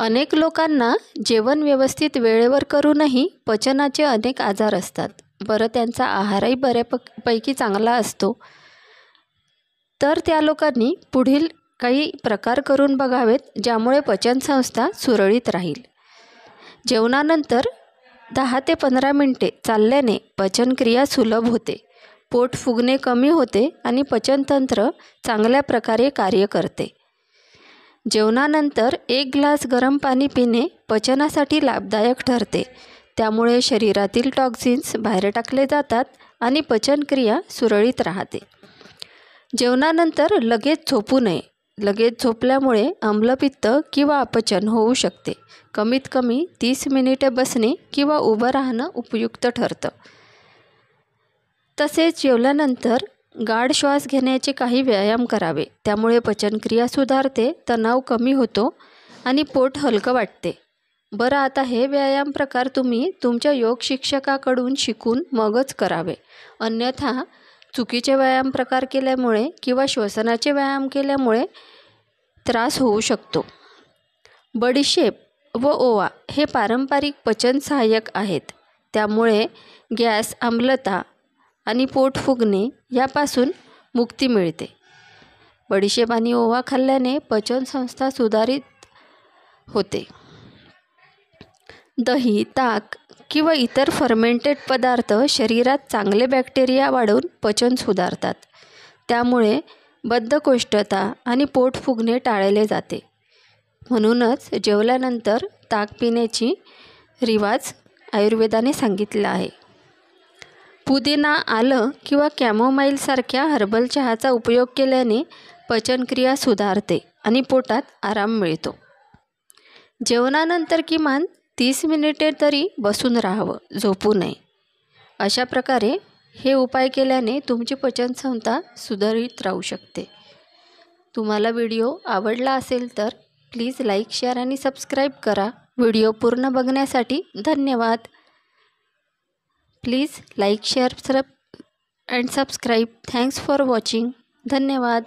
अनेक लोकांना जेवण व्यवस्थित वेळेवर करूनही पचनाचे अनेक आजार असतात. बरं, त्यांचा आहारही बऱ्यापैकी चांगला असतो. तर त्या लोकांनी पुढील काही प्रकार करून बघावेत, ज्यामुळे पचनसंस्था सुरळीत राहील. जेवणानंतर 10 ते 15 मिनिटे चालल्याने पचनक्रिया सुलभ होते, पोट फुगणे कमी होते आणि पचनतंत्र चांगल्या प्रकारे कार्य करते. जेवणानंतर 1 ग्लास गरम पाणी पिणे पचनासाठी लाभदायक ठरते. त्यामुळे शरीरातील टॉक्झिन्स बाहेर टाकले जातात आणि पचनक्रिया सुरळीत राहते. जेवणानंतर लगेच झोपू नये. लगेच झोपल्यामुळे आम्लपित्त किंवा अपचन होऊ शकते. कमीत कमी 30 मिनिटे बसणे किंवा उभं राहणं उपयुक्त ठरतं. तसेच जेवल्यानंतर गाढ श्वास घेण्याचे काही व्यायाम करावे. त्यामुळे पचनक्रिया सुधारते, तणाव कमी होतो आणि पोट हलकं वाटते. बरं, आता हे व्यायाम प्रकार तुम्ही तुमच्या योग शिक्षकाकडून शिकून मगच करावे. अन्यथा चुकीचे व्यायाम प्रकार केल्यामुळे किंवा श्वसनाचे व्यायाम केल्यामुळे त्रास होऊ शकतो. बडीशेप व ओवा हे पारंपरिक पचन सहाय्यक आहेत. त्यामुळे गॅस, आम्लता आणि पोट फुगणे यापासून मुक्ती मिळते. बडीशेप आणि ओवा खाल्ल्याने पचनसंस्था सुधारित होते. दही, ताक किंवा इतर फर्मेंटेड पदार्थ शरीरात चांगले बॅक्टेरिया वाढवून पचन सुधारतात. त्यामुळे बद्धकोष्ठता आणि पोट फुगणे टाळले जाते. म्हणूनच जेवल्यानंतर ताक पिण्याची रिवाज आयुर्वेदाने सांगितला आहे. पुदिना, आलं किंवा कॅमोमाईल सारख्या हर्बल चहाचा उपयोग केल्याने पचनक्रिया सुधारते आणि पोटात आराम मिळतो. जेवणानंतर किमान 30 मिनिटे तरी बसून राहावं, झोपू नये. अशा प्रकारे हे उपाय केल्याने तुमची पचनसंस्था सुधारित राहू शकते. तुम्हाला व्हिडिओ आवडला असेल तर प्लीज लाईक, शेअर आणि सबस्क्राईब करा. व्हिडिओ पूर्ण बघण्यासाठी धन्यवाद. Please like, share and subscribe. Thanks for watching. धन्यवाद.